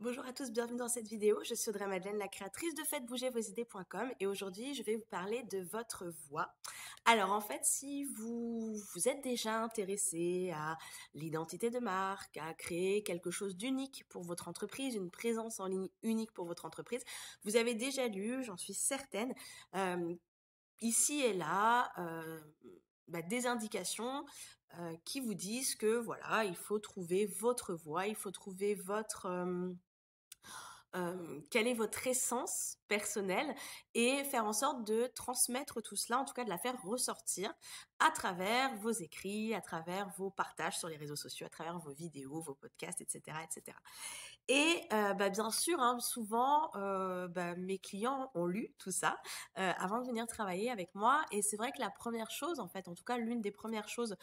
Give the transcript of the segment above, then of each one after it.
Bonjour à tous, bienvenue dans cette vidéo. Je suis Audrey Madeleine, la créatrice de faites-bouger-vos-idées.com et aujourd'hui, je vais vous parler de votre voix. Alors en fait, si vous êtes déjà intéressé à l'identité de marque, à créer quelque chose d'unique pour votre entreprise, une présence en ligne unique pour votre entreprise, vous avez déjà lu, j'en suis certaine, euh, ici et là, des indications qui vous disent que voilà, il faut trouver votre voix, il faut trouver quelle est votre essence personnelle et faire en sorte de transmettre tout cela, en tout cas de la faire ressortir à travers vos écrits, à travers vos partages sur les réseaux sociaux, à travers vos vidéos, vos podcasts, etc. etc. Et bien sûr, hein, souvent, mes clients ont lu tout ça avant de venir travailler avec moi. Et c'est vrai que la première chose, en fait, en tout cas, l'une des premières choses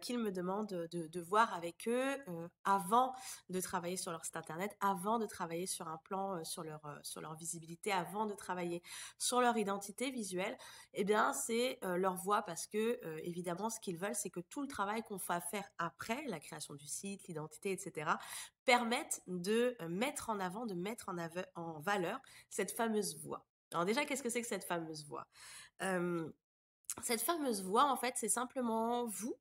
qu'ils me demandent de voir avec eux avant de travailler sur leur site internet, avant de travailler sur un plan sur leur visibilité, avant de travailler sur leur identité visuelle, eh bien, c'est leur voix parce que, évidemment, ce qu'ils veulent, c'est que tout le travail qu'on va faire après, la création du site, l'identité, etc., permettent de mettre en avant, de mettre en valeur cette fameuse voix. Alors déjà, qu'est-ce que c'est que cette fameuse voix? Euh, Cette fameuse voix, en fait, c'est simplement vous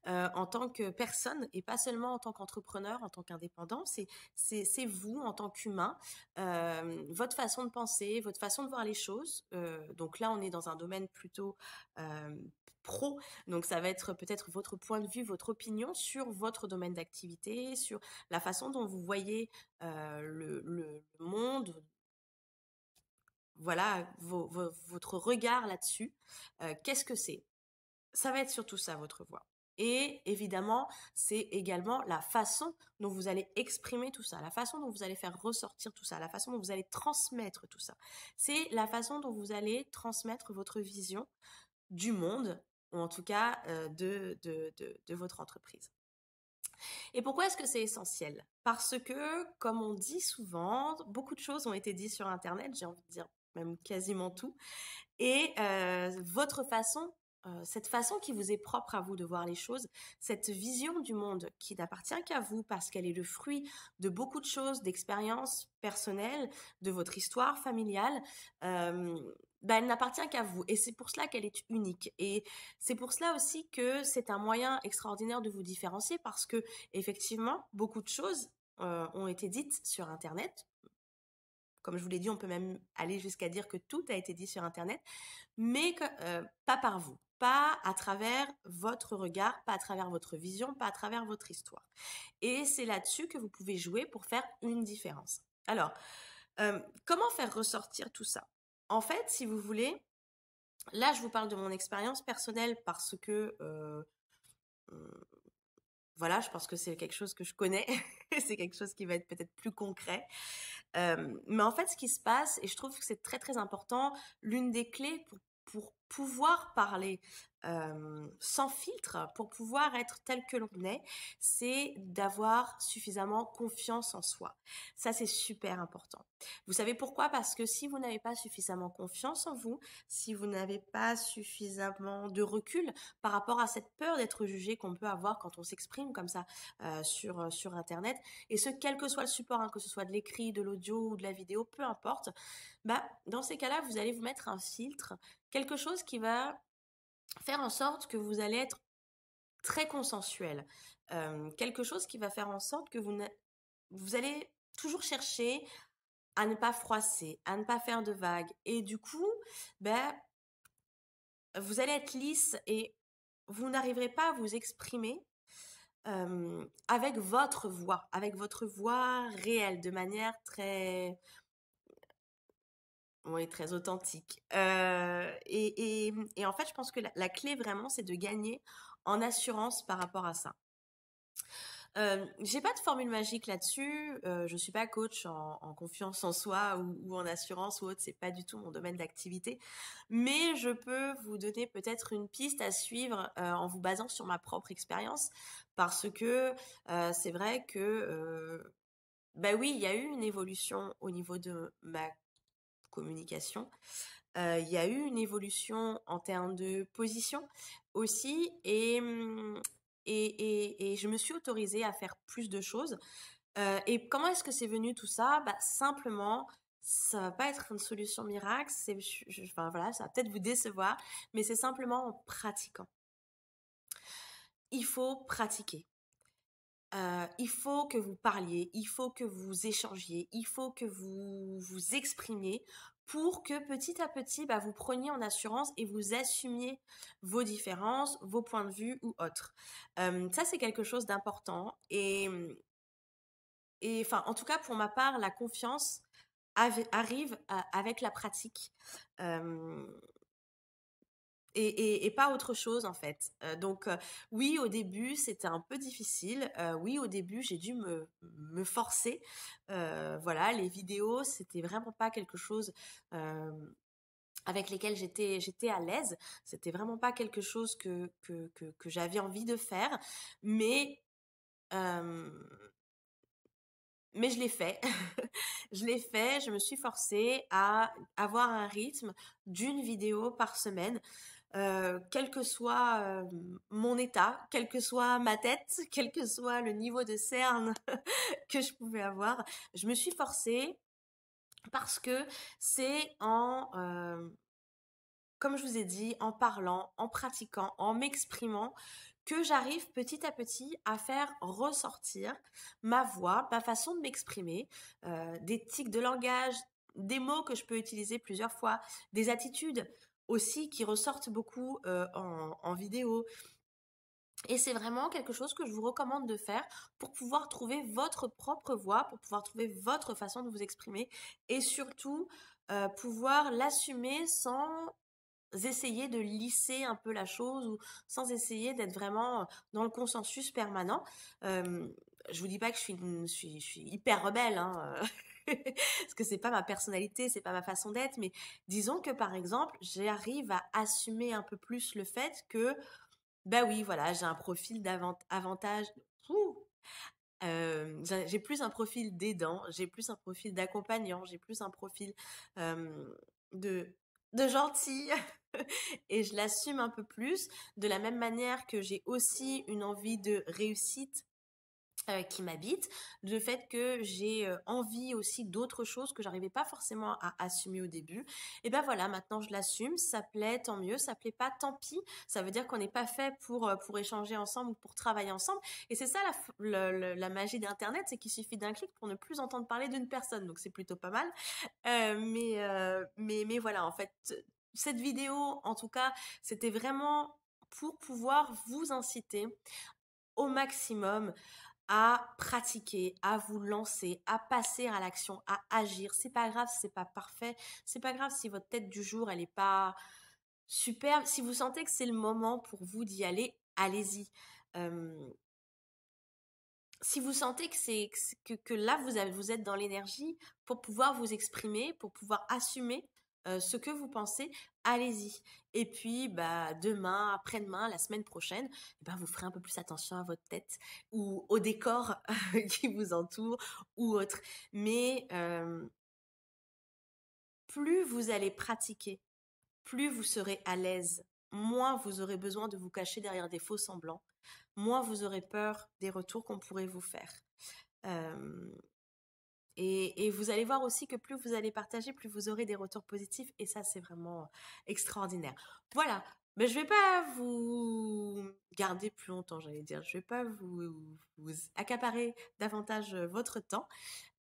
en tant que personne et pas seulement en tant qu'entrepreneur, en tant qu'indépendant. C'est vous en tant qu'humain, votre façon de penser, votre façon de voir les choses. Donc là, on est dans un domaine plutôt euh, pro. Donc ça va être peut-être votre point de vue, votre opinion sur votre domaine d'activité, sur la façon dont vous voyez le monde, voilà, votre regard là-dessus. Qu'est-ce que c'est? Ça va être surtout ça, votre voix. Et évidemment, c'est également la façon dont vous allez exprimer tout ça, la façon dont vous allez faire ressortir tout ça, la façon dont vous allez transmettre tout ça. C'est la façon dont vous allez transmettre votre vision du monde, ou en tout cas de votre entreprise. Et pourquoi est-ce que c'est essentiel? Parce que, comme on dit souvent, beaucoup de choses ont été dites sur Internet, j'ai envie de dire même quasiment tout, et votre façon, cette façon qui vous est propre à vous de voir les choses, cette vision du monde qui n'appartient qu'à vous parce qu'elle est le fruit de beaucoup de choses, d'expériences personnelles, de votre histoire familiale, elle n'appartient qu'à vous. Et c'est pour cela qu'elle est unique. Et c'est pour cela aussi que c'est un moyen extraordinaire de vous différencier parce que, effectivement, beaucoup de choses ont été dites sur Internet. Comme je vous l'ai dit, on peut même aller jusqu'à dire que tout a été dit sur Internet, mais pas par vous, pas à travers votre regard, pas à travers votre vision, pas à travers votre histoire. Et c'est là-dessus que vous pouvez jouer pour faire une différence. Alors, comment faire ressortir tout ça? En fait, si vous voulez, là, je vous parle de mon expérience personnelle parce que voilà, je pense que c'est quelque chose que je connais, c'est quelque chose qui va être peut-être plus concret. Mais en fait, ce qui se passe, et je trouve que c'est très très important, l'une des clés pour pouvoir parler sans filtre, pour pouvoir être tel que l'on est, c'est d'avoir suffisamment confiance en soi. Ça, c'est super important. Vous savez pourquoi? Parce que si vous n'avez pas suffisamment confiance en vous, si vous n'avez pas suffisamment de recul par rapport à cette peur d'être jugé qu'on peut avoir quand on s'exprime comme ça sur Internet, et ce, quel que soit le support, hein, que ce soit de l'écrit, de l'audio ou de la vidéo, peu importe, dans ces cas-là, vous allez vous mettre un filtre, quelque chose qui va faire en sorte que vous allez être très consensuel, quelque chose qui va faire en sorte que vous allez toujours chercher à ne pas froisser, à ne pas faire de vagues. Et du coup, ben, vous allez être lisse et vous n'arriverez pas à vous exprimer avec votre voix réelle, de manière très, oui, très authentique. Et en fait, je pense que la clé vraiment, c'est de gagner en assurance par rapport à ça. J'ai pas de formule magique là-dessus. Je suis pas coach en confiance en soi ou en assurance ou autre. C'est pas du tout mon domaine d'activité. Mais je peux vous donner peut-être une piste à suivre en vous basant sur ma propre expérience, parce que c'est vrai que oui, il y a eu une évolution au niveau de ma communication. Il y a eu une évolution en termes de position aussi, et je me suis autorisée à faire plus de choses Et comment est-ce que c'est venu tout ça? Bah, simplement, ça va pas être une solution miracle, enfin voilà, ça va peut-être vous décevoir, mais c'est simplement en pratiquant. Il faut pratiquer. Il faut que vous parliez, il faut que vous échangiez, il faut que vous vous exprimiez pour que petit à petit, bah, vous preniez en assurance et vous assumiez vos différences, vos points de vue ou autres. Ça, c'est quelque chose d'important et enfin, en tout cas, pour ma part, la confiance arrive avec la pratique. Euh, et pas autre chose en fait. Donc oui, au début, c'était un peu difficile. Oui, au début, j'ai dû me forcer. Voilà, les vidéos, c'était vraiment pas quelque chose avec lesquels j'étais à l'aise. C'était vraiment pas quelque chose que j'avais envie de faire. Mais, euh, mais je l'ai fait. Je l'ai fait, je me suis forcée à avoir un rythme d'une vidéo par semaine. Quel que soit mon état, quelle que soit ma tête, quel que soit le niveau de cerne que je pouvais avoir, je me suis forcée parce que c'est comme je vous ai dit, en parlant, en pratiquant, en m'exprimant, que j'arrive petit à petit à faire ressortir ma voix, ma façon de m'exprimer, des tics de langage, des mots que je peux utiliser plusieurs fois, des attitudes aussi qui ressortent beaucoup en vidéo. Et c'est vraiment quelque chose que je vous recommande de faire pour pouvoir trouver votre propre voix, pour pouvoir trouver votre façon de vous exprimer et surtout pouvoir l'assumer sans essayer de lisser un peu la chose ou sans essayer d'être vraiment dans le consensus permanent. Euh, je vous dis pas que je suis hyper rebelle, hein, parce que c'est pas ma personnalité, c'est pas ma façon d'être, mais disons que par exemple, j'arrive à assumer un peu plus le fait que, bah oui, voilà, j'ai un profil d'avantage. Ouh, j'ai plus un profil d'aidant, j'ai plus un profil d'accompagnant, j'ai plus un profil euh, de, de gentil et je l'assume un peu plus de la même manière que j'ai aussi une envie de réussite qui m'habite, le fait que j'ai envie aussi d'autres choses que j'arrivais pas forcément à assumer au début. Et ben voilà, maintenant je l'assume, ça plaît, tant mieux, ça plaît pas, tant pis. Ça veut dire qu'on n'est pas fait pour échanger ensemble ou pour travailler ensemble. Et c'est ça la magie d'Internet, c'est qu'il suffit d'un clic pour ne plus entendre parler d'une personne. Donc c'est plutôt pas mal. Mais voilà, en fait, cette vidéo, en tout cas, c'était vraiment pour pouvoir vous inciter au maximum à pratiquer, à vous lancer, à passer à l'action, à agir. C'est pas grave si c'est pas parfait. C'est pas grave si votre tête du jour, elle est pas superbe. Si vous sentez que c'est le moment pour vous d'y aller, allez-y. Euh, Si vous sentez que là, vous êtes dans l'énergie pour pouvoir vous exprimer, pour pouvoir assumer ce que vous pensez, allez-y. Et puis, bah, demain, après-demain, la semaine prochaine, eh ben, vous ferez un peu plus attention à votre tête ou au décor qui vous entoure ou autre. Mais plus vous allez pratiquer, plus vous serez à l'aise, moins vous aurez besoin de vous cacher derrière des faux semblants, moins vous aurez peur des retours qu'on pourrait vous faire. Euh, et vous allez voir aussi que plus vous allez partager, plus vous aurez des retours positifs. Et ça, c'est vraiment extraordinaire. Voilà. Mais je vais pas vous garder plus longtemps, j'allais dire. Je vais pas vous accaparer davantage votre temps.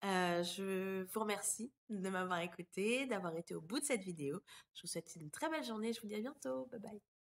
Je vous remercie de m'avoir écouté, d'avoir été au bout de cette vidéo. Je vous souhaite une très belle journée. Je vous dis à bientôt. Bye bye.